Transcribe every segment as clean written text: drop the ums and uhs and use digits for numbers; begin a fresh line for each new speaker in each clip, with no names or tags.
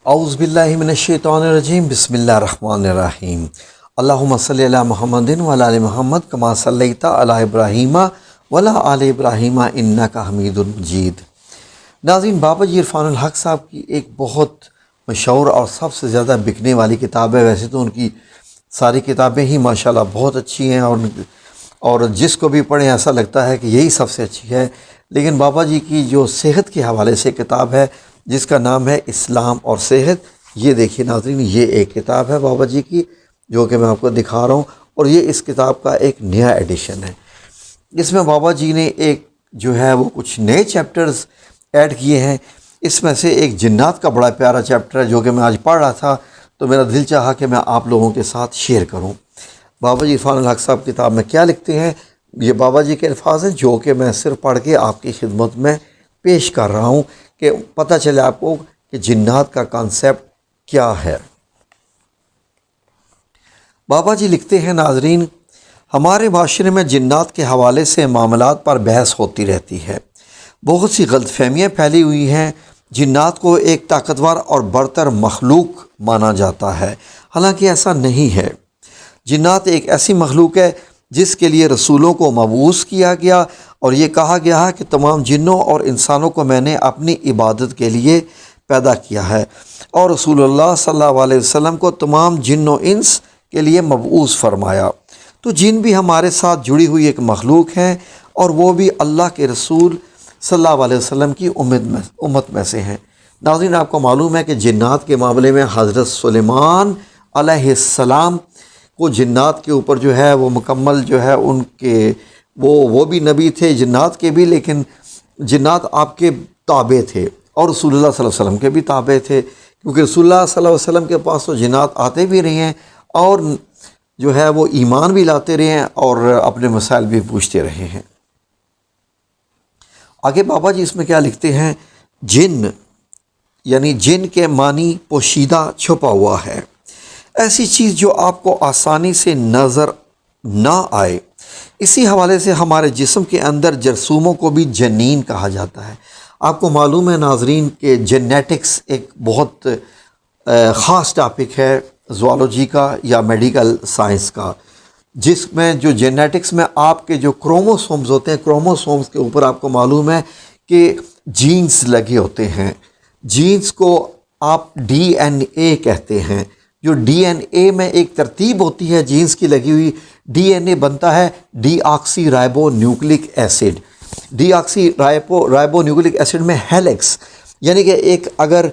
اعوذ باللہ من الشیطان الرجیم بسم اللہ الرحمن الرحیم اللہم صلی علی محمد وعلی آل محمد کما صلیت علی ابراہیم وعلی آل ابراہیم انک حمید مجید۔ ناظرین، بابا جی عرفان الحق صاحب کی ایک بہت مشہور اور سب سے زیادہ بکنے والی کتاب ہے۔ ویسے تو ان کی ساری کتابیں ہی ماشاءاللہ بہت اچھی ہیں اور جس کو بھی پڑھیں ایسا لگتا ہے کہ یہی سب سے اچھی ہے، لیکن بابا جی کی جو صحت کے حوالے سے کتاب ہے جس کا نام ہے اسلام اور صحت، یہ دیکھیے ناظرین، یہ ایک کتاب ہے بابا جی کی جو کہ میں آپ کو دکھا رہا ہوں، اور یہ اس کتاب کا ایک نیا ایڈیشن ہے۔ اس میں بابا جی نے ایک جو ہے وہ کچھ نئے چیپٹرز ایڈ کیے ہیں۔ اس میں سے ایک جنات کا بڑا پیارا چیپٹر ہے جو کہ میں آج پڑھ رہا تھا، تو میرا دل چاہا کہ میں آپ لوگوں کے ساتھ شیئر کروں۔ بابا جی عرفان الحق صاحب کتاب میں کیا لکھتے ہیں، یہ بابا جی کے الفاظ ہیں جو کہ میں صرف پڑھ کے آپ کی خدمت میں پیش کر رہا ہوں کہ پتہ چلے آپ کو کہ جنات کا کانسیپٹ کیا ہے۔ بابا جی لکھتے ہیں، ناظرین، ہمارے معاشرے میں جنات کے حوالے سے معاملات پر بحث ہوتی رہتی ہے۔ بہت سی غلط فہمیاں پھیلی ہوئی ہیں۔ جنات کو ایک طاقتور اور برتر مخلوق مانا جاتا ہے، حالانکہ ایسا نہیں ہے۔ جنات ایک ایسی مخلوق ہے جس کے لیے رسولوں کو مبعوث کیا گیا، اور یہ کہا گیا ہے کہ تمام جنوں اور انسانوں کو میں نے اپنی عبادت کے لیے پیدا کیا ہے، اور رسول اللہ صلی اللہ علیہ وسلم کو تمام جن و انس کے لیے مبعوث فرمایا۔ تو جن بھی ہمارے ساتھ جڑی ہوئی ایک مخلوق ہیں، اور وہ بھی اللہ کے رسول صلی اللہ علیہ وسلم کی امت میں سے ہیں۔ ناظرین، آپ کو معلوم ہے کہ جنات کے معاملے میں حضرت سلیمان علیہ السلام کو جنات کے اوپر جو ہے وہ مکمل جو ہے ان کے وہ بھی نبی تھے جنات کے بھی، لیکن جنات آپ کے تابع تھے، اور رسول اللہ صلی اللہ علیہ وسلم کے بھی تابع تھے، کیونکہ رسول اللہ صلی اللہ علیہ وسلم کے پاس تو جنات آتے بھی رہے ہیں اور جو ہے وہ ایمان بھی لاتے رہے ہیں اور اپنے مسائل بھی پوچھتے رہے ہیں۔ آگے بابا جی اس میں کیا لکھتے ہیں، جن یعنی جن کے معنی پوشیدہ چھپا ہوا ہے، ایسی چیز جو آپ کو آسانی سے نظر نہ آئے۔ اسی حوالے سے ہمارے جسم کے اندر جرثوموں کو بھی جنین کہا جاتا ہے۔ آپ کو معلوم ہے ناظرین کہ جینیٹکس ایک بہت خاص ٹاپک ہے زوالوجی کا یا میڈیکل سائنس کا، جس میں جو جینیٹکس میں آپ کے جو کروموسومز ہوتے ہیں، کروموسومز کے اوپر آپ کو معلوم ہے کہ جینز لگے ہوتے ہیں۔ جینز کو آپ ڈی این اے کہتے ہیں۔ جو ڈی این اے میں ایک ترتیب ہوتی ہے جینز کی لگی ہوئی، ڈی این اے بنتا ہے deoxyribonucleic acid. Deoxyribonucleic acid میں ہیلکس، یعنی کہ ایک اگر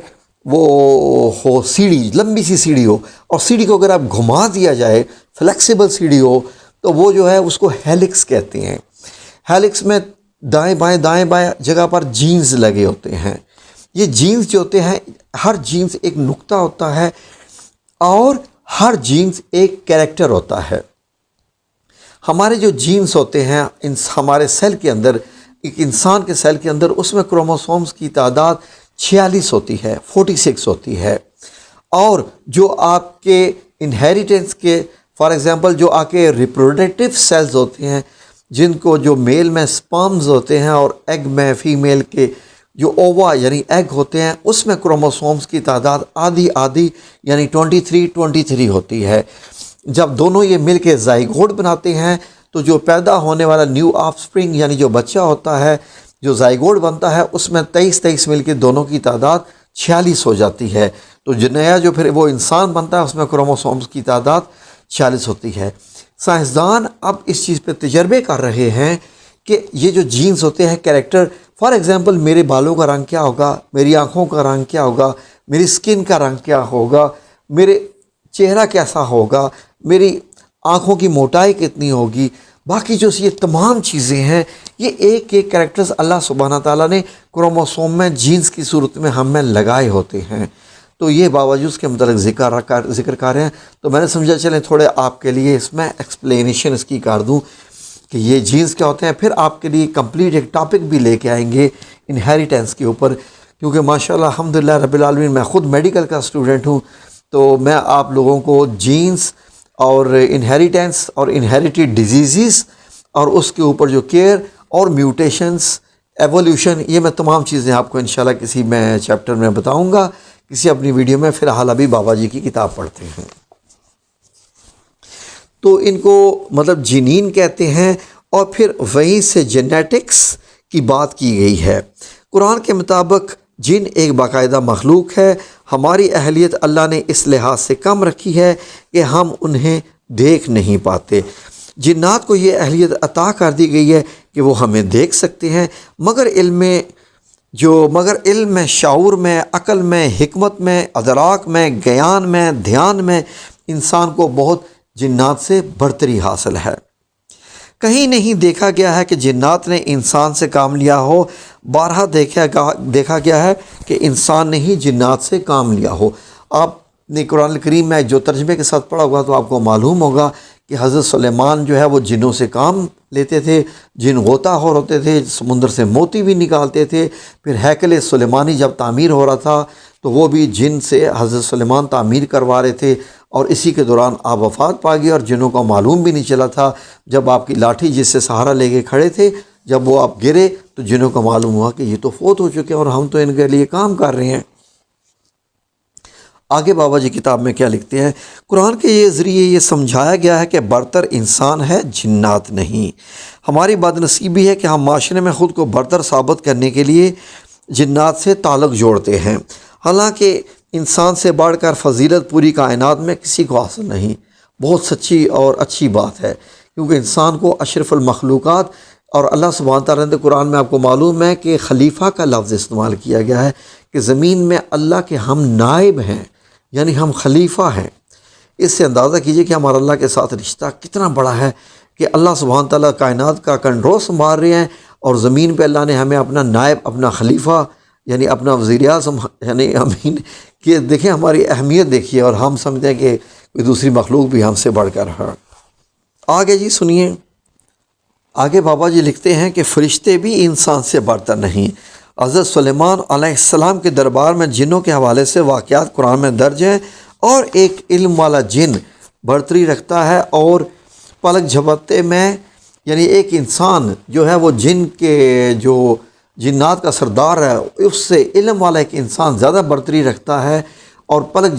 وہ ہو سیڑھی، لمبی سی سیڑھی ہو، اور سیڑھی کو اگر آپ گھما دیا جائے، فلیکسیبل سیڑھی ہو، تو وہ جو ہے اس کو ہیلکس کہتے ہیں۔ ہیلکس میں دائیں بائیں جگہ پر جینز لگے ہوتے ہیں۔ یہ جینز جو ہوتے ہیں، ہر جینز ایک نقطہ ہوتا ہے اور ہر جینز ایک کیریکٹر ہوتا ہے۔ ہمارے جو جینز ہوتے ہیں ہمارے سیل کے اندر، ایک انسان کے سیل کے اندر، اس میں کروموسومز کی تعداد 46 ہوتی ہے، 46 ہوتی ہے، اور جو آپ کے انہیریٹنس کے فار ایگزامپل جو آپ کے ریپروڈکٹیو سیلز ہوتے ہیں، جن کو جو میل میں سپرمز ہوتے ہیں اور ایگ میں فیمیل کے جو اووا یعنی ایگ ہوتے ہیں، اس میں کروموسومز کی تعداد آدھی یعنی 23 ہوتی ہے۔ جب دونوں یہ مل کے زائگوٹ بناتے ہیں تو جو پیدا ہونے والا نیو آف سپرنگ یعنی جو بچہ ہوتا ہے، جو زائگوٹ بنتا ہے، اس میں 23 مل کے دونوں کی تعداد 46 ہو جاتی ہے۔ تو نیا جو پھر وہ انسان بنتا ہے اس میں کروموسومز کی تعداد 46 ہوتی ہے۔ سائنسدان اب اس چیز پہ تجربے کر رہے ہیں کہ یہ جو جینز ہوتے ہیں کیریکٹر، فار ایگزامپل میرے بالوں کا رنگ کیا ہوگا، میری آنکھوں کا رنگ کیا ہوگا، میری سکن کا رنگ کیا ہوگا، میرے چہرہ کیسا ہوگا، میری آنکھوں کی موٹائی کتنی ہوگی، باقی جو یہ تمام چیزیں ہیں، یہ ایک کریکٹرز اللہ سبحانہ تعالیٰ نے کروموسوم میں جینز کی صورت میں ہم میں لگائے ہوتے ہیں۔ تو یہ باوجود اس کے متعلق ذکر کر رہے ہیں، تو میں نے سمجھا چلیں تھوڑے آپ کے لیے اس میں ایکسپلینیشن اس کی کر دوں کہ یہ جینز کیا ہوتے ہیں، پھر آپ کے لیے کمپلیٹ ایک ٹاپک بھی لے کے آئیں گے انہیریٹنس کے اوپر، کیونکہ ماشاءاللہ الحمدللہ رب العالمین میں خود میڈیکل کا اسٹوڈنٹ ہوں، تو میں آپ لوگوں کو جینز اور انہیریٹنس اور انہیریٹڈ ڈیزیزز اور اس کے اوپر جو کیئر اور میوٹیشنز، ایولیوشن، یہ میں تمام چیزیں آپ کو انشاءاللہ کسی میں چیپٹر میں بتاؤں گا کسی اپنی ویڈیو میں، فی الحال ابھی بابا جی کی کتاب پڑھتے ہیں۔ تو ان کو مطلب جنین کہتے ہیں، اور پھر وہیں سے جینیٹکس کی بات کی گئی ہے۔ قرآن کے مطابق جن ایک باقاعدہ مخلوق ہے، ہماری اہلیت اللہ نے اس لحاظ سے کم رکھی ہے کہ ہم انہیں دیکھ نہیں پاتے۔ جنات کو یہ اہلیت عطا کر دی گئی ہے کہ وہ ہمیں دیکھ سکتے ہیں، مگر علم میں، شعور میں، عقل میں، حکمت میں، ادراک میں، گیان میں، دھیان میں انسان کو بہت جنات سے برتری حاصل ہے۔ کہیں نہیں دیکھا گیا ہے کہ جنات نے انسان سے کام لیا ہو، بارہا دیکھا گیا ہے کہ انسان نے ہی جنات سے کام لیا ہو۔ آپ نے قرآن کریم میں جو ترجمے کے ساتھ پڑھا ہوگا تو آپ کو معلوم ہوگا کہ حضرت سلیمان جو ہے وہ جنوں سے کام لیتے تھے، جن غوطہ خور ہوتے تھے، سمندر سے موتی بھی نکالتے تھے۔ پھر ہیکل سلیمانی جب تعمیر ہو رہا تھا تو وہ بھی جن سے حضرت سلیمان تعمیر کروا رہے تھے، اور اسی کے دوران آپ وفات پا گئے، اور جنوں کو معلوم بھی نہیں چلا تھا۔ جب آپ کی لاٹھی جس سے سہارا لے کے کھڑے تھے، جب وہ آپ گرے تو جنوں کو معلوم ہوا کہ یہ تو فوت ہو چکے ہیں اور ہم تو ان کے لیے کام کر رہے ہیں۔ آگے بابا جی کتاب میں کیا لکھتے ہیں؟ قرآن کے یہ ذریعے یہ سمجھایا گیا ہے کہ برتر انسان ہے، جنات نہیں۔ ہماری بد نصیبی ہے کہ ہم معاشرے میں خود کو برتر ثابت کرنے کے لیے جنات سے تعلق جوڑتے ہیں، حالانکہ انسان سے بڑھ کر فضیلت پوری کائنات میں کسی کو حاصل نہیں۔ بہت سچی اور اچھی بات ہے، کیونکہ انسان کو اشرف المخلوقات، اور اللہ سبحانہ تعالیٰ نے قرآن میں آپ کو معلوم ہے کہ خلیفہ کا لفظ استعمال کیا گیا ہے کہ زمین میں اللہ کے ہم نائب ہیں، یعنی ہم خلیفہ ہیں۔ اس سے اندازہ کیجئے کہ ہمارا اللہ کے ساتھ رشتہ کتنا بڑا ہے کہ اللہ سبحانہ تعالیٰ کائنات کا کنٹرول سنبھال رہے ہیں، اور زمین پہ اللہ نے ہمیں اپنا نائب، اپنا خلیفہ، یعنی اپنا وزیر اعظم، یعنی امین، کہ دیکھیں ہماری اہمیت دیکھیے، اور ہم سمجھتے ہیں کہ کوئی دوسری مخلوق بھی ہم سے بڑھ کر ہے۔ آگے جی سنیے، آگے بابا جی لکھتے ہیں کہ فرشتے بھی انسان سے برتر نہیں۔ حضرت سلیمان علیہ السلام کے دربار میں جنوں کے حوالے سے واقعات قرآن میں درج ہیں، اور ایک علم والا جن برتری رکھتا ہے، اور پلک جھپکتے میں، یعنی ایک انسان جو ہے وہ جن کے جو جنات کا سردار ہے، اس سے علم والا ایک انسان زیادہ برتری رکھتا ہے، اور پلک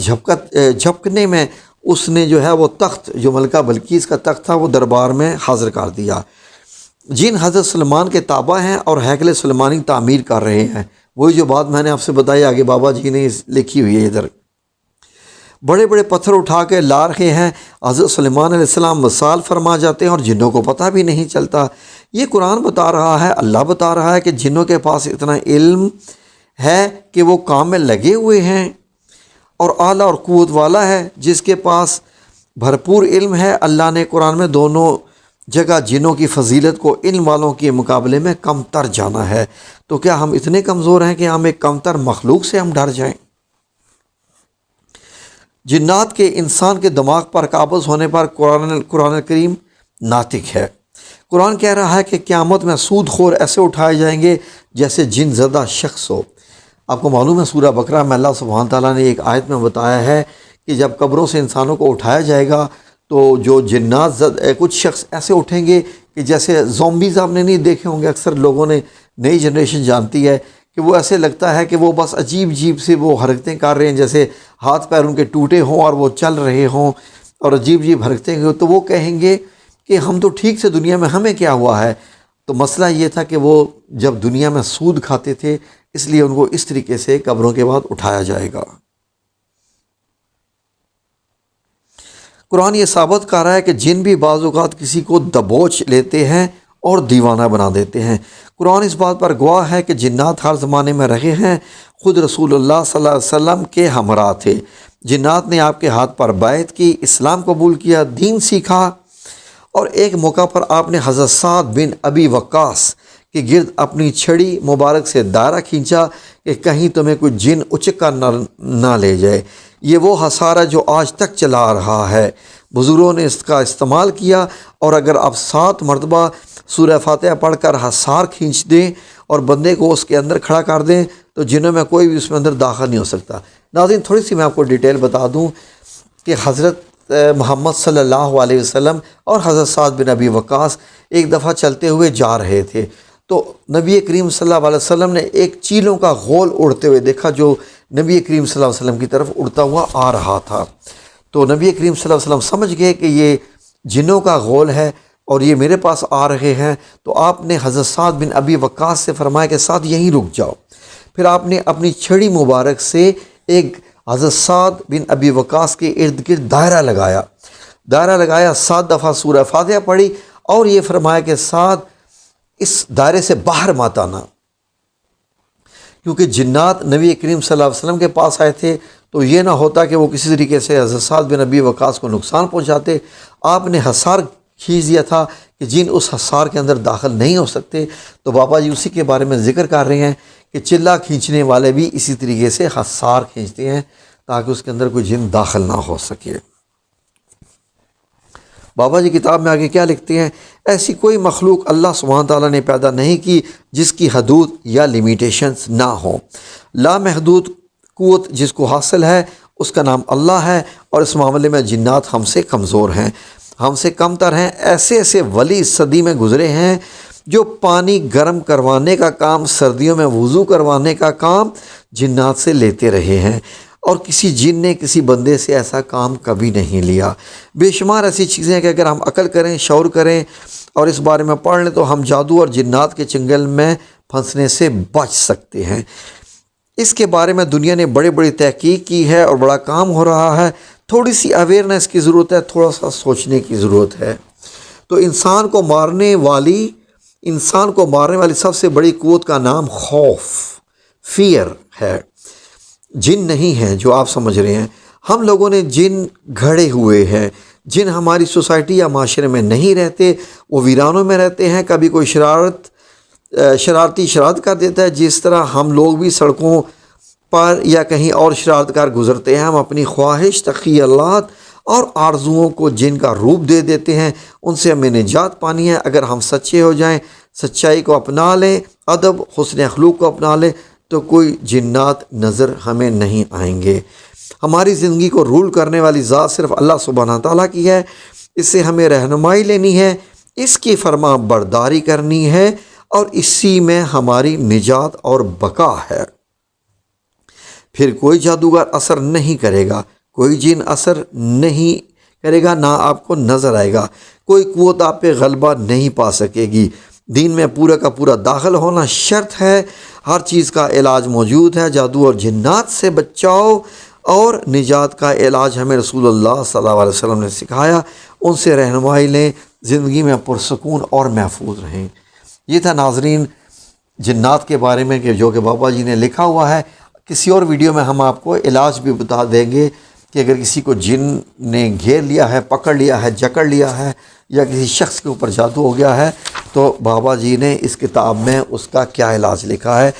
جھپکنے میں اس نے جو ہے وہ تخت، جو ملکہ بلقیس کا تخت تھا، وہ دربار میں حاضر کر دیا۔ جن حضرت سلیمان کے تابع ہیں اور ہیکل سلیمانی تعمیر کر رہے ہیں، وہی جو بات میں نے آپ سے بتائی، آگے بابا جی نے لکھی ہوئی ہے ادھر۔ بڑے بڑے پتھر اٹھا کے لا رہے ہیں، حضرت سلیمان علیہ السلام مثال فرما جاتے ہیں اور جنوں کو پتہ بھی نہیں چلتا۔ یہ قرآن بتا رہا ہے، اللہ بتا رہا ہے کہ جنوں کے پاس اتنا علم ہے کہ وہ کام میں لگے ہوئے ہیں، اور اعلیٰ اور قوت والا ہے جس کے پاس بھرپور علم ہے۔ اللہ نے قرآن میں دونوں جگہ جنوں کی فضیلت کو علم والوں کے مقابلے میں کم تر جانا ہے۔ تو کیا ہم اتنے کمزور ہیں کہ ہم ایک کم تر مخلوق سے ہم ڈر جائیں؟ جنات کے انسان کے دماغ پر قابض ہونے پر قرآن کریم ناطق ہے۔ قرآن کہہ رہا ہے کہ قیامت میں سود خور ایسے اٹھائے جائیں گے جیسے جن زدہ شخص ہو۔ آپ کو معلوم ہے سورہ بقرہ میں اللہ سبحانہ تعالیٰ نے ایک آیت میں بتایا ہے کہ جب قبروں سے انسانوں کو اٹھایا جائے گا تو جو جنات کچھ شخص ایسے اٹھیں گے کہ جیسے زومبیز آپ نے نہیں دیکھے ہوں گے، اکثر لوگوں نے، نئی جنریشن جانتی ہے کہ وہ ایسے لگتا ہے کہ وہ بس عجیب سے وہ حرکتیں کر رہے ہیں، جیسے ہاتھ پیر ان کے ٹوٹے ہوں اور وہ چل رہے ہوں اور عجیب حرکتیں ہوں، تو وہ کہیں گے کہ ہم تو ٹھیک سے دنیا میں، ہمیں کیا ہوا ہے؟ تو مسئلہ یہ تھا کہ وہ جب دنیا میں سود کھاتے تھے، اس لیے ان کو اس طریقے سے قبروں کے بعد اٹھایا جائے گا۔ قرآن یہ ثابت کر رہا ہے کہ جن بھی بعض اوقات کسی کو دبوچ لیتے ہیں اور دیوانہ بنا دیتے ہیں۔ قرآن اس بات پر گواہ ہے کہ جنات ہر زمانے میں رہے ہیں، خود رسول اللہ صلی اللہ علیہ وسلم کے ہمراہ تھے۔ جنات نے آپ کے ہاتھ پر بیعت کی، اسلام قبول کیا، دین سیکھا، اور ایک موقع پر آپ نے حضرت سعد بن ابی وقاص کے گرد اپنی چھڑی مبارک سے دائرہ کھینچا کہ کہیں تمہیں کوئی جن اچک کر نہ لے جائے۔ یہ وہ حصار ہے جو آج تک چلا آ رہا ہے۔ بزرگوں نے اس کا استعمال کیا، اور اگر آپ 7 مرتبہ سورہ فاتحہ پڑھ کر حصار کھینچ دیں اور بندے کو اس کے اندر کھڑا کر دیں تو جنوں میں کوئی بھی اس میں اندر داخل نہیں ہو سکتا۔ ناظرین تھوڑی سی میں آپ کو ڈیٹیل بتا دوں کہ حضرت محمد صلی اللہ علیہ وسلم اور حضرت سعد بن ابی وقاص ایک دفعہ چلتے ہوئے جا رہے تھے، تو نبی کریم صلی اللہ علیہ وسلم نے ایک چیلوں کا غول اڑتے ہوئے دیکھا جو نبی کریم صلی اللہ علیہ وسلم کی طرف اڑتا ہوا آ رہا تھا۔ تو نبی کریم صلی اللہ علیہ وسلم سمجھ گئے کہ یہ جنوں کا غول ہے اور یہ میرے پاس آ رہے ہیں، تو آپ نے حضرت سعد بن ابی وقاص سے فرمایا کہ سعد یہیں رک جاؤ۔ پھر آپ نے اپنی چھڑی مبارک سے ایک حضرت سعد بن ابی وقاص کے ارد گرد دائرہ لگایا 7 دفعہ سورہ فاتحہ پڑھی اور یہ فرمایا کہ سعد اس دائرے سے باہر مت آنا، کیونکہ جنات نبی کریم صلی اللہ علیہ وسلم کے پاس آئے تھے تو یہ نہ ہوتا کہ وہ کسی طریقے سے حضرت سعد بن ابی وقاص کو نقصان پہنچاتے۔ آپ نے حصار کھینچ دیا تھا کہ جن اس حصار کے اندر داخل نہیں ہو سکتے۔ تو بابا جی اسی کے بارے میں ذکر کر رہے ہیں کہ چلہ کھینچنے والے بھی اسی طریقے سے حصار کھینچتے ہیں تاکہ اس کے اندر کوئی جن داخل نہ ہو سکے۔ بابا جی کتاب میں آگے کیا لکھتے ہیں؟ ایسی کوئی مخلوق اللہ سبحانہ تعالیٰ نے پیدا نہیں کی جس کی حدود یا لیمیٹیشنز نہ ہوں۔ لامحدود قوت جس کو حاصل ہے اس کا نام اللہ ہے، اور اس معاملے میں جنات ہم سے کمزور ہیں، ہم سے کم تر ہیں۔ ایسے ولی اس صدی میں گزرے ہیں جو پانی گرم کروانے کا کام، سردیوں میں وضو کروانے کا کام جنات سے لیتے رہے ہیں، اور کسی جن نے کسی بندے سے ایسا کام کبھی نہیں لیا۔ بے شمار ایسی چیزیں ہیں کہ اگر ہم عقل کریں، شعور کریں اور اس بارے میں پڑھ لیں تو ہم جادو اور جنات کے چنگل میں پھنسنے سے بچ سکتے ہیں۔ اس کے بارے میں دنیا نے بڑی تحقیق کی ہے اور بڑا کام ہو رہا ہے۔ تھوڑی سی اویئرنیس کی ضرورت ہے، تھوڑا سا سوچنے کی ضرورت ہے۔ تو انسان کو مارنے والی سب سے بڑی قوت کا نام خوف، فیئر ہے، جن نہیں ہیں جو آپ سمجھ رہے ہیں۔ ہم لوگوں نے جن گھڑے ہوئے ہیں، جن ہماری سوسائٹی یا معاشرے میں نہیں رہتے، وہ ویرانوں میں رہتے ہیں۔ کبھی کوئی شرارتی شرارت کر دیتا ہے، جس طرح ہم لوگ بھی سڑکوں پر یا کہیں اور شرارت کار گزرتے ہیں۔ ہم اپنی خواہش، تخیلات اور آرزوؤں کو جن کا روپ دے دیتے ہیں، ان سے ہمیں نجات پانی ہے۔ اگر ہم سچے ہو جائیں، سچائی کو اپنا لیں، ادب، حسن اخلاق کو اپنا لیں، تو کوئی جنات نظر ہمیں نہیں آئیں گے۔ ہماری زندگی کو رول کرنے والی ذات صرف اللہ سبحانہ تعالیٰ کی ہے۔ اس سے ہمیں رہنمائی لینی ہے، اس کی فرما برداری کرنی ہے، اور اسی میں ہماری نجات اور بقا ہے۔ پھر کوئی جادوگر اثر نہیں کرے گا، کوئی جن اثر نہیں کرے گا، نہ آپ کو نظر آئے گا، کوئی قوت آپ پہ غلبہ نہیں پا سکے گی۔ دین میں پورا کا پورا داخل ہونا شرط ہے۔ ہر چیز کا علاج موجود ہے۔ جادو اور جنات سے بچاؤ اور نجات کا علاج ہمیں رسول اللہ صلی اللہ علیہ وسلم نے سکھایا۔ ان سے رہنمائی لیں، زندگی میں پرسکون اور محفوظ رہیں۔ یہ تھا ناظرین جنات کے بارے میں جو کہ بابا جی نے لکھا ہوا ہے۔ کسی اور ویڈیو میں ہم آپ کو علاج بھی بتا دیں گے کہ اگر کسی کو جن نے گھیر لیا ہے، پکڑ لیا ہے، جکڑ لیا ہے، یا کسی شخص کے اوپر جادو ہو گیا ہے، تو بابا جی نے اس کتاب میں اس کا کیا علاج لکھا ہے۔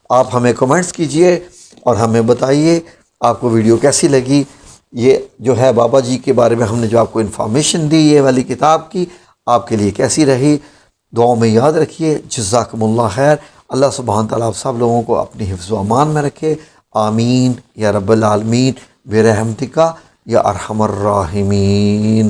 آپ ہمیں کمنٹس کیجئے اور ہمیں بتائیے آپ کو ویڈیو کیسی لگی۔ یہ جو ہے بابا جی کے بارے میں ہم نے جو آپ کو انفارمیشن دی یہ والی کتاب کی، آپ کے لیے کیسی رہی؟ دعاؤں میں یاد رکھیے۔ جزاکم اللہ خیر۔ اللہ سبحانہ تعالیٰ آپ سب لوگوں کو اپنی حفظ و امان میں رکھے۔ آمین یا رب العالمین برحمتک یا ارحم الراحمین۔